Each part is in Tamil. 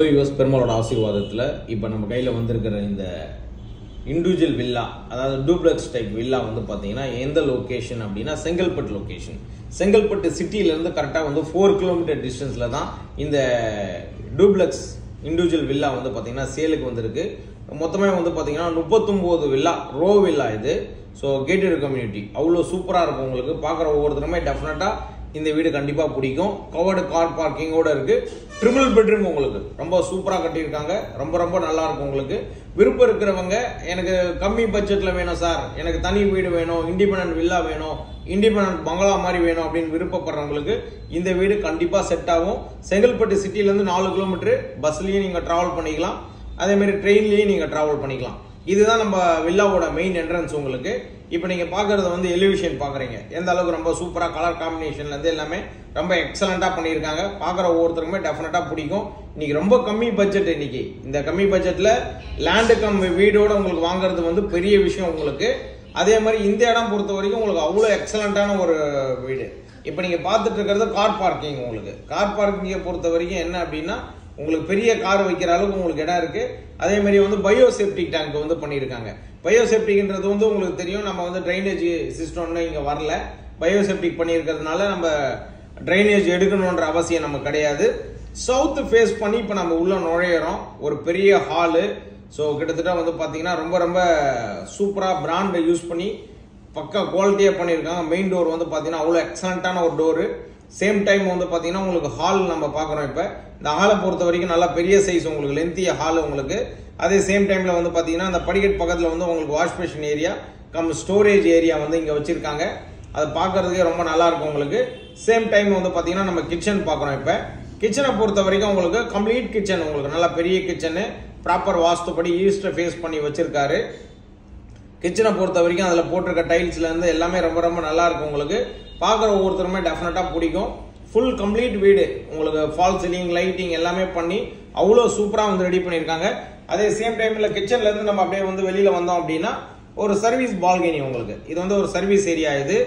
யூஎஸ் பெருமாளோட ஆசீர்வாதத்தில் இப்போ நம்ம கையில் வந்திருக்கிற இந்த இண்டிவிஜுவல் வில்லா, அதாவது டூப்ளெக்ஸ் டைப் வில்லா வந்து பார்த்தீங்கன்னா எந்த லொக்கேஷன் அப்படின்னா செங்கல்பட்டு லொக்கேஷன். செங்கல்பட்டு சிட்டியிலேருந்து கரெக்டாக வந்து 4 கிலோமீட்டர் டிஸ்டன்ஸில் தான் இந்த டூப்ளெக்ஸ் இண்டிவிஜுவல் வில்லா வந்து பார்த்தீங்கன்னா சேலுக்கு வந்திருக்கு. மொத்தமே வந்து பார்த்தீங்கன்னா 39 வில்லா, ரோ வில்லா இது. ஸோ கேட்டட் கம்யூனிட்டி அவ்வளோ சூப்பராக இருக்கும். உங்களுக்கு பார்க்குற ஒவ்வொருத்தருமே டெஃபினட்டாக இந்த வீடு கண்டிப்பாக பிடிக்கும். கவர்டு கார் பார்க்கிங்கோட இருக்கு. ட்ரிபிள் பெட்ரூம் உங்களுக்கு ரொம்ப சூப்பராக கட்டியிருக்காங்க. ரொம்ப ரொம்ப நல்லா இருக்கும். உங்களுக்கு விருப்பம் இருக்கிறவங்க, எனக்கு கம்மி பட்ஜெட்டில் வேணும் சார், எனக்கு தனி வீடு வேணும், இண்டிபெண்டன்ட் வில்லா வேணும், இண்டிபெண்டன்ட் பங்களா மாதிரி வேணும் அப்படின்னு விருப்பப்படுறவங்களுக்கு இந்த வீடு கண்டிப்பாக செட் ஆகும். செங்கல்பட்டு சிட்டிலேருந்து 4 கிலோமீட்டர் பஸ்லேயும் நீங்கள் ட்ராவல் பண்ணிக்கலாம், அதேமாரி ட்ரெயின்லேயும் நீங்கள் ட்ராவல் பண்ணிக்கலாம். இதுதான் நம்ம வில்லாவோட மெயின் என்ட்ரன்ஸ். உங்களுக்கு இப்போ நீங்கள் பார்க்குறது வந்து எலிவேஷன் பார்க்குறீங்க, எந்த அளவுக்கு ரொம்ப சூப்பராக கலர் காம்பினேஷன்லேருந்து எல்லாமே ரொம்ப எக்ஸலண்ட்டாக பண்ணியிருக்காங்க. பார்க்குற ஒவ்வொருத்தருக்குமே டெஃபினட்டாக பிடிக்கும். இன்னைக்கு ரொம்ப கம்மி பட்ஜெட். இன்னைக்கு இந்த கம்மி பட்ஜெட்டில் லேண்டு வீடோட உங்களுக்கு வாங்குறது வந்து பெரிய விஷயம் உங்களுக்கு. அதே மாதிரி இந்த இடம் பொறுத்த வரைக்கும் உங்களுக்கு அவ்வளோ எக்ஸலண்ட்டான ஒரு வீடு. இப்போ நீங்கள் பார்த்துட்டு இருக்கிறது கார் பார்க்கிங். உங்களுக்கு கார் பார்க்கிங்கை பொறுத்த வரைக்கும் என்ன அப்படின்னா, உங்களுக்கு பெரிய கார் வைக்கிற அளவுக்கு உங்களுக்கு இடம் இருக்கு. அதே மாதிரி வந்து பயோசெப்டிக் டேங்க் வந்து பண்ணியிருக்காங்க. பயோசெப்டிக்ன்றது வந்து உங்களுக்கு தெரியும், நம்ம வந்து ட்ரைனேஜ் சிஸ்டம்னு இங்கே வரல. பயோசெப்டிக் பண்ணியிருக்கிறதுனால நம்ம ட்ரைனேஜ் எடுக்கணுன்ற அவசியம் நமக்கு கிடையாது. சவுத் ஃபேஸ் பண்ணி இப்போ நம்ம உள்ள நுழையிறோம். ஒரு பெரிய ஹாலு. ஸோ கிட்டத்தட்ட வந்து பார்த்தீங்கன்னா ரொம்ப ரொம்ப சூப்பராக பிராண்டை யூஸ் பண்ணி பக்கா குவாலிட்டியாக பண்ணியிருக்காங்க. மெயின் டோர் வந்து பார்த்தீங்கன்னா அவ்வளோ எக்ஸலண்ட்டான ஒரு டோரு. சேம் டைம் வந்து பார்த்தீங்கன்னா உங்களுக்கு ஹால் நம்ம பார்க்குறோம். இப்போ இந்த ஹாலை பொறுத்த வரைக்கும் நல்லா பெரிய சைஸ், உங்களுக்கு லென்த்திய ஹால் உங்களுக்கு. அதே சேம் டைம்ல வந்து பார்த்தீங்கன்னா அந்த படிக்கட் பக்கத்தில் வந்து உங்களுக்கு wash basin area come storage area வந்து இங்கே வச்சிருக்காங்க. அதை பார்க்கறதுக்கே ரொம்ப நல்லா இருக்கும் உங்களுக்கு. சேம் டைம் வந்து பார்த்தீங்கன்னா நம்ம கிச்சன் பார்க்குறோம். இப்போ கிச்சனை பொறுத்த வரைக்கும் உங்களுக்கு கம்ப்ளீட் கிச்சன், உங்களுக்கு நல்லா பெரிய கிச்சனு, ப்ராப்பர் வாஸ்துப்படி ஈஸ்டை ஃபேஸ் பண்ணி வச்சிருக்காரு. கிச்சனை பொறுத்த வரைக்கும் அதில் போட்டிருக்க டைல்ஸ்லேருந்து எல்லாமே ரொம்ப ரொம்ப நல்லா இருக்கும். உங்களுக்கு பார்க்குற ஒவ்வொருத்தருமே டெஃபினட்டாக பிடிக்கும். ஃபுல் கம்ப்ளீட் வீடு உங்களுக்கு ஃபால் சீலிங், லைட்டிங் எல்லாமே பண்ணி அவ்வளோ சூப்பராக வந்து ரெடி பண்ணியிருக்காங்க. அதே சேம் டைமில் கிச்சன்லேருந்து நம்ம அப்படியே வந்து வெளியில் வந்தோம் அப்படின்னா ஒரு சர்வீஸ் பால்கனி உங்களுக்கு. இது வந்து ஒரு சர்வீஸ் ஏரியா இது.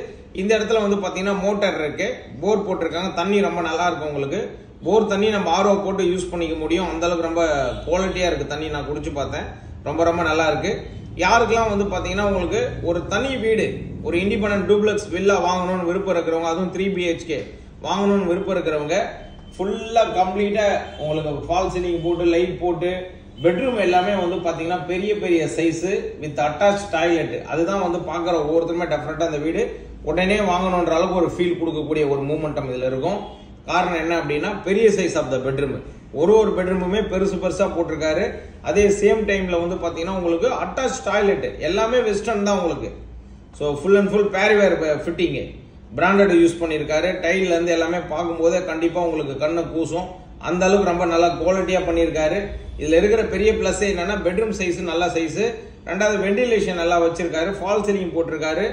இந்த இடத்துல வந்து பார்த்தீங்கன்னா மோட்டர் இருக்கு, போர் போட்டிருக்காங்க. தண்ணி ரொம்ப நல்லா இருக்கும் உங்களுக்கு. போர் தண்ணி நம்ம ஆர்ஓ போட்டு யூஸ் பண்ணிக்க முடியும். அந்த அளவுக்கு ரொம்ப குவாலிட்டியாக இருக்குது தண்ணி. நான் குடிச்சு பார்த்தேன், ரொம்ப ரொம்ப நல்லா இருக்கு. யாருக்கெல்லாம் வந்து பார்த்தீங்கன்னா உங்களுக்கு ஒரு தனி வீடு, ஒரு இண்டிபெண்டன்ட் டூப்ளெக்ஸ் வில்லா வாங்கணும்னு விருப்பம் இருக்கிறவங்க, அதுவும் 3 BHK வாங்கணும்னு விருப்பம் இருக்கிறவங்க, ஃபுல்லாக கம்ப்ளீட்டாக உங்களுக்கு ஃபால் சீலிங் போட்டு லைட் போட்டு பெட்ரூம் எல்லாமே வந்து பார்த்தீங்கன்னா பெரிய பெரிய சைஸு வித் அட்டாச் டாய்லெட். அதுதான் வந்து பார்க்குற ஒவ்வொருத்தருமே டெஃபினட்டாக அந்த வீடு உடனே வாங்கணுன்ற அளவுக்கு ஒரு ஃபீல் கொடுக்கக்கூடிய ஒரு மூமெண்டம் இதில் இருக்கும். காரணம் என்ன அப்படின்னா, பெரிய சைஸ் ஆஃப் த பெட்ரூம். ஒரு பெட்ரூமுமே பெருசு பெருசாக போட்டிருக்காரு. அதே சேம் டைமில் வந்து பார்த்தீங்கன்னா உங்களுக்கு அட்டாச் டாய்லெட் எல்லாமே வெஸ்டர்ன் தான் உங்களுக்கு. So full and full Parryware fitting branded use பண்ணியிருக்காரு. டைல்லேருந்து எல்லாமே பார்க்கும்போதே கண்டிப்பாக உங்களுக்கு கண்ணை கூசும். அந்த அளவுக்கு ரொம்ப நல்லா குவாலிட்டியாக பண்ணியிருக்காரு. இதில் இருக்கிற பெரிய ப்ளஸ் என்னன்னா, பெட்ரூம் சைஸு நல்ல சைஸு, ரெண்டாவது வெண்டிலேஷன் நல்லா வச்சிருக்காரு, ஃபால் சீலிங் போட்டிருக்காரு.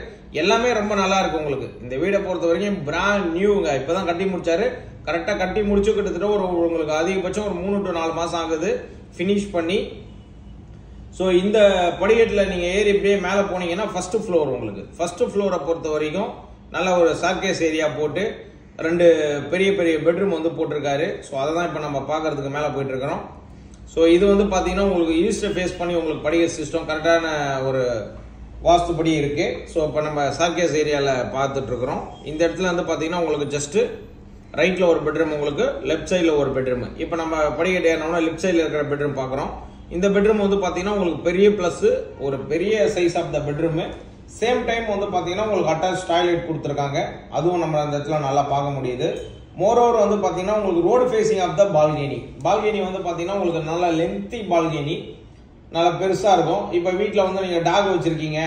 எல்லாமே ரொம்ப நல்லா இருக்கு உங்களுக்கு. இந்த வீடை பொறுத்த வரைக்கும் பிராண்ட் நியூங்க. இப்போதான் கட்டி முடிச்சாரு. கரெக்டாக கட்டி முடிச்சு கிட்டத்தட்ட உங்களுக்கு அதிகபட்சம் ஒரு 3 to 4 மாதம் ஆகுது ஃபினிஷ் பண்ணி. ஸோ இந்த படிக்கட்டில் நீங்கள் ஏறி இப்படியே மேலே போனீங்கன்னா ஃபர்ஸ்ட் ஃப்ளோர். உங்களுக்கு ஃபர்ஸ்ட் ஃப்ளோரை பொறுத்த வரைக்கும் நல்ல ஒரு சார்கேஸ் ஏரியா போட்டு 2 பெரிய பெரிய பெட்ரூம் வந்து போட்டிருக்காரு. ஸோ அதை தான் இப்போ நம்ம பார்க்கறதுக்கு மேலே போயிட்டு இருக்கிறோம். ஸோ இது வந்து பார்த்தீங்கன்னா உங்களுக்கு ஈஸ்டை ஃபேஸ் பண்ணி உங்களுக்கு படிக்கட் சிஸ்டம் கரெக்டான ஒரு வாஸ்துப்படி இருக்கு. ஸோ இப்போ நம்ம சார்கேஸ் ஏரியாவில் பார்த்துட்டு இருக்கிறோம். இந்த இடத்துல வந்து பார்த்தீங்கன்னா உங்களுக்கு ஜஸ்ட் ரைட்ல ஒரு பெட்ரூம், உங்களுக்கு லெஃப்ட் சைடில் ஒரு பெட்ரூம். இப்போ நம்ம படிக்கட்டு ஏறினோம்னா லெஃப்ட் சைடில் இருக்கிற பெட்ரூம் பார்க்குறோம். இந்த பெட்ரூம் வந்து பார்த்தீங்கன்னா உங்களுக்கு பெரிய ப்ளஸ், ஒரு பெரிய size of the bedroom. Same time வந்து பார்த்தீங்கன்னா உங்களுக்கு அட்டாச் டாய்லெட் கொடுத்துருக்காங்க. அதுவும் நம்ம அந்த இடத்துல நல்லா பார்க்க முடியுது. மோரோவர் வந்து பார்த்தீங்கன்னா உங்களுக்கு road facing of the balcony. Balcony வந்து பார்த்தீங்கன்னா உங்களுக்கு நல்லா லென்த்தி பால்கனி, நல்லா பெருசாக இருக்கும். இப்போ வீட்டில் வந்து நீங்கள் டாக் வச்சுருக்கீங்க,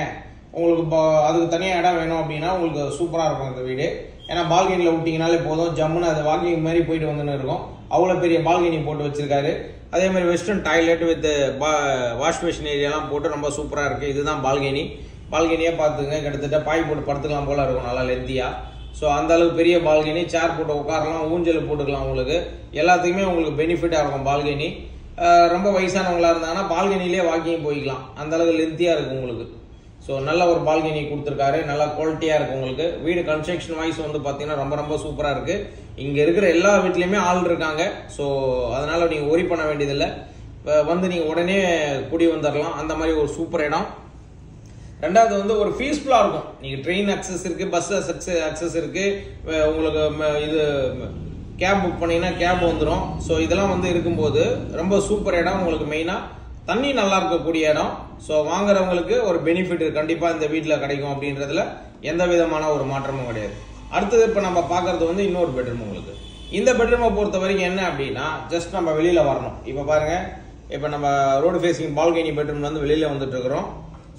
உங்களுக்கு அதுக்கு தனியாக இடம் வேணும் அப்படின்னா உங்களுக்கு சூப்பராக இருக்கும் இந்த வீடு. ஏன்னா பால்கனியில் விட்டிங்கனாலே போதும், ஜம்முன்னு அது வாக்கிங் மாதிரி போயிட்டு வந்துன்னு இருக்கும். அவ்வளோ பெரிய பால்கனி போட்டு வச்சிருக்காரு. அதே மாதிரி western toilet with wash basin ஏரியாலாம் போட்டு ரொம்ப சூப்பராக இருக்குது. இதுதான் பால்கனி. பால்கனியே பார்த்துங்க, கிட்டத்தட்ட பாய் போட்டு படுத்துக்கலாம் போல இருக்கும், நல்லா லென்த்தியாக. ஸோ அந்த அளவுக்கு பெரிய பால்கனி. சேர் போட்டு உட்காரலாம், ஊஞ்சல் போட்டுக்கலாம். உங்களுக்கு எல்லாத்துக்குமே உங்களுக்கு பெனிஃபிட்டாக இருக்கும் பால்கனி. ரொம்ப வயசானவங்களா இருந்தாங்கன்னா பால்கனிலே வாக்கிங் போய்க்கலாம். அந்த அளவுக்கு லென்த்தியாக இருக்கும் உங்களுக்கு. ஸோ நல்ல ஒரு பால்கனி கொடுத்துருக்காரு, நல்லா குவாலிட்டியாக இருக்குது உங்களுக்கு. வீடு கன்ஸ்ட்ரக்ஷன் வைஸ் வந்து பார்த்தீங்கன்னா ரொம்ப ரொம்ப சூப்பராக இருக்குது. இங்கே இருக்கிற எல்லா வீட்லேயுமே ஆள் இருக்காங்க. ஸோ அதனால் நீங்கள் ஒரி பண்ண வேண்டியதில்லை. வந்து நீங்கள் உடனே குடி வந்துடலாம். அந்த மாதிரி ஒரு சூப்பர் இடம். ரெண்டாவது வந்து ஒரு பீஸ்ஃபுல்லாக இருக்கும். நீங்கள் ட்ரெயின் அக்சஸ் இருக்குது, பஸ் அக்சஸ் இருக்குது, உங்களுக்கு இது கேப் புக் பண்ணிங்கன்னா கேப் வந்துடும். ஸோ இதெல்லாம் வந்து இருக்கும்போது ரொம்ப சூப்பர் இடம். உங்களுக்கு மெயினாக தண்ணி நல்லா இருக்கக்கூடிய இடம். ஸோ வாங்குறவங்களுக்கு ஒரு பெனிஃபிட் கண்டிப்பாக இந்த வீட்டில் கிடைக்கும் அப்படின்றதுல எந்த விதமான ஒரு மாற்றமும் கிடையாது. அடுத்தது இப்போ நம்ம பார்க்கறது வந்து இன்னொரு பெட்ரூம். உங்களுக்கு இந்த பெட்ரூமை பொறுத்த வரைக்கும் என்ன அப்படின்னா, ஜஸ்ட் நம்ம வெளியில் வரணும். இப்போ பாருங்க, இப்போ நம்ம ரோடு ஃபேஸிங் பால்கனி பெட்ரூம்ல வந்து வெளியில் வந்துட்டு இருக்கிறோம்.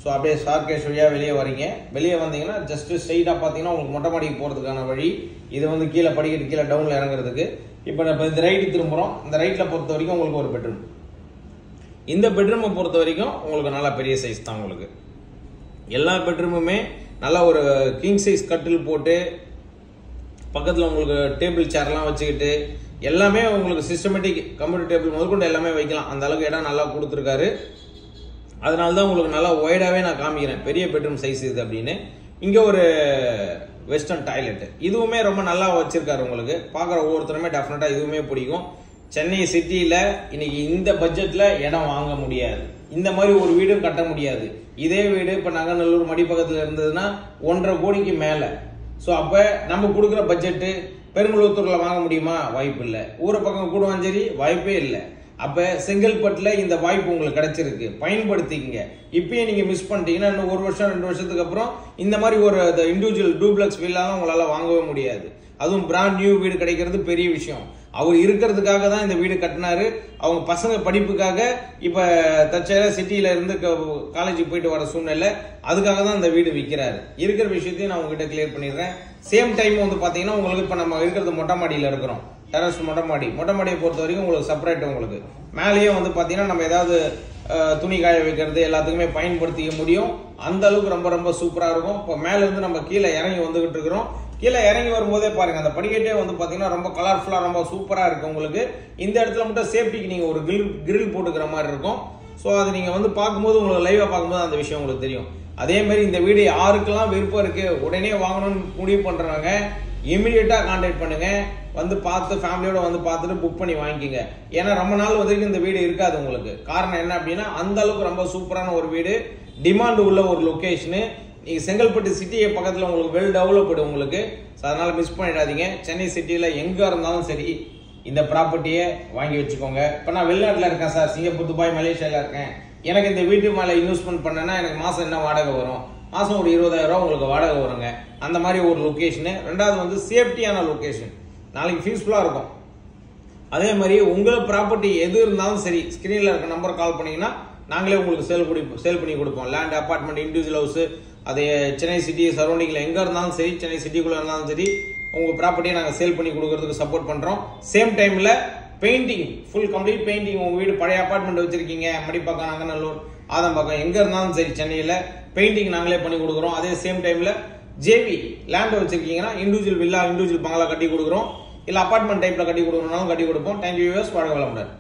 ஸோ அப்படியே ஸ்டார்கேஸ் வழியாக வெளியே வரீங்க. வெளியே வந்தீங்கன்னா ஜஸ்ட் ஸ்ட்ரெயிட்டாக பார்த்தீங்கன்னா உங்களுக்கு மொட்டை மாடிக்கு போகிறதுக்கான வழி. இது வந்து கீழே படிக்கட்டு கீழே டவுனில் இறங்குறதுக்கு. இப்போ நம்ம இந்த ரைட்டு திரும்புகிறோம். இந்த ரைட்டில் பொறுத்த வரைக்கும் உங்களுக்கு ஒரு பெட்ரூம். இந்த பெட்ரூமை பொறுத்த வரைக்கும் உங்களுக்கு நல்லா பெரிய சைஸ் தான். உங்களுக்கு எல்லா பெட்ரூமுமே நல்லா ஒரு கிங் சைஸ் கட்டில் போட்டு பக்கத்தில் உங்களுக்கு டேபிள் சேர்லாம் வச்சுக்கிட்டு எல்லாமே உங்களுக்கு சிஸ்டமேட்டிக் கம்ப்யூட்டர் டேபிள் முதற்கொண்டு எல்லாமே வைக்கலாம். அந்த அளவுக்கு இடம் நல்லா கொடுத்துருக்காரு. அதனால தான் உங்களுக்கு நல்லா ஒய்டாகவே நான் காமிக்கிறேன் பெரிய பெட்ரூம் சைஸ் இது அப்படின்னு. இங்கே ஒரு வெஸ்டர்ன் டாய்லெட், இதுவுமே ரொம்ப நல்லா வச்சிருக்காரு. உங்களுக்கு பார்க்குற ஒவ்வொருத்தருமே டெஃபினட்டாக இதுவுமே பிடிக்கும். சென்னை சிட்டியில் இன்னைக்கு இந்த பட்ஜெட்டில் இடம் வாங்க முடியாது. இந்த மாதிரி ஒரு வீடும் கட்ட முடியாது. இதே வீடு இப்போ நங்கநல்லூர் மடிப்பக்கத்தில் இருந்ததுன்னா 1.5 கோடிக்கு மேலே. ஸோ அப்போ நம்ம கொடுக்குற பட்ஜெட்டு பெருங்குளத்தூரில் வாங்க முடியுமா? வாய்ப்பு இல்லை. ஊரை பக்கம் கூடுவாஞ்சேரி வாய்ப்பே இல்லை. அப்போ செங்கல்பட்டில் இந்த வாய்ப்பு உங்களுக்கு கிடைச்சிருக்கு, பயன்படுத்திக்கங்க. இப்பயே நீங்கள் மிஸ் பண்ணிட்டீங்கன்னா இன்னும் 1 வருஷம் 2 வருஷத்துக்கு அப்புறம் இந்த மாதிரி ஒரு இண்டிவிஜுவல் டூப்ளெக்ஸ் வில்லாவும் உங்களால் வாங்கவே முடியாது. அதுவும் பிராண்ட் நியூ வீடு கிடைக்கிறது பெரிய விஷயம். அவர் இருக்கிறதுக்காக தான் இந்த வீடு கட்டினாரு. அவங்க பசங்க படிப்புக்காக இப்போ தற்செயலாக சிட்டியில இருந்து காலேஜுக்கு போயிட்டு வர சூழ்நிலை, அதுக்காக தான் இந்த வீடு விற்கிறாரு. இருக்கிற விஷயத்தையும் நான் உங்ககிட்ட கிளியர் பண்ணிடுறேன். சேம் டைம் வந்து பார்த்தீங்கன்னா உங்களுக்கு இப்போ நம்ம இருக்கிறது மொட்டை மாடியில் இருக்கிறோம். டெரஸ் மொட்டை மாடியை பொறுத்த வரைக்கும் உங்களுக்கு செப்பரேட். உங்களுக்கு மேலேயே வந்து பார்த்தீங்கன்னா நம்ம ஏதாவது துணி காய வைக்கிறது எல்லாத்துக்குமே பயன்படுத்திக்க முடியும். அந்த அளவுக்கு ரொம்ப ரொம்ப சூப்பராக இருக்கும். இப்போ மேலே இருந்து நம்ம கீழே இறங்கி வந்துகிட்டு இருக்கிறோம். கீழே இறங்கி வரும்போதே பாருங்க, அந்த படிக்கட்டே வந்து பார்த்தீங்கன்னா ரொம்ப கலர்ஃபுல்லாக ரொம்ப சூப்பராக இருக்கு. உங்களுக்கு இந்த இடத்துல மட்டும் சேஃப்டிக்கு நீங்கள் ஒரு கிரில் போட்டுக்கிற மாதிரி இருக்கும். ஸோ அது நீங்கள் வந்து பார்க்கும்போது உங்களுக்கு லைவாக பார்க்கும்போது அந்த விஷயம் உங்களுக்கு தெரியும். அதே மாதிரி இந்த வீடு யாருக்கெல்லாம் விருப்பம் இருக்கு, உடனே வாங்கணும்னு முடிவு பண்றாங்க, இமிடியேட்டா கான்டாக்ட் பண்ணுங்க. வந்து பார்த்து ஃபேமிலியோட வந்து பார்த்துட்டு புக் பண்ணி வாங்கிக்கோங்க. ஏன்னா ரொம்ப நாள் வரைக்கும் இந்த வீடு இருக்காது உங்களுக்கு. காரணம் என்ன அப்படின்னா அந்த அளவுக்கு ரொம்ப சூப்பரான ஒரு வீடு, டிமாண்ட் உள்ள ஒரு லொகேஷனு. நீங்க செங்கல்பட்டு சிட்டியை பக்கத்தில் உங்களுக்கு வெல் டெவலப்டு உங்களுக்கு. அதனால மிஸ் பண்ணிடாதீங்க. சென்னை சிட்டியில எங்க இருந்தாலும் சரி இந்த ப்ராப்பர்ட்டியை வாங்கி வச்சுக்கோங்க. இப்போ நான் வெளிநாட்டில் இருக்கேன் சார், சிங்கப்பூர், துபாய், மலேசியாவில் இருக்கேன். எனக்கு இந்த வீட்டு மேலே இன்வெஸ்ட்மெண்ட் பண்ணேன்னா எனக்கு மாதம் என்ன வாடகை வரும்? மாதம் ஒரு 20,000 ரூபா உங்களுக்கு வாடகை வருங்க. அந்த மாதிரி ஒரு லொக்கேஷனு. ரெண்டாவது வந்து சேஃப்டியான லொக்கேஷன், நாளைக்கு பீஸ்ஃபுல்லாக இருக்கும். அதே மாதிரி உங்கள் ப்ராப்பர்ட்டி எது இருந்தாலும் சரி, ஸ்க்ரீனில் இருக்க நம்பர் கால் பண்ணிங்கன்னா நாங்களே உங்களுக்கு சேல் பண்ணி கொடுப்போம். லேண்ட், அப்பார்ட்மெண்ட், இண்டிவிஜுவல் ஹவுஸ், அது சென்னை சிட்டி சரௌண்டிங்கில் எங்கே இருந்தாலும் சரி, சென்னை சிட்டிக்குள்ளே இருந்தாலும் சரி, உங்கள் ப்ராப்பர்ட்டியை நாங்கள் சேல் பண்ணி கொடுக்கறதுக்கு சப்போர்ட் பண்ணுறோம். சேம் டைமில் பெயிண்டிங், ஃபுல் கம்ப்ளீட் பெயிண்டிங். உங்கள் வீடு பழைய அப்பார்ட்மெண்ட் வச்சிருக்கீங்க, மடிப்பாக்கம், நங்கநல்லூர், ஆதம்பாக்கம், எங்கே இருந்தாலும் சரி சென்னையில் பெயிண்டிங் நாங்களே பண்ணி கொடுக்குறோம். அதே சேம் டைமில் ஜேவி லேண்ட் வச்சிருக்கீங்கன்னா இண்டிவிஜுவல் வில்லா, இண்டிவிஜுவல் பங்களா கட்டி கொடுக்குறோம். இல்லை அப்பார்ட்மெண்ட் டைப்பில் கட்டி கொடுக்கணும்னாலும் கட்டி கொடுப்போம். தேங்க்யூ வியூவர்ஸ், வாழ்க வளமுடன்.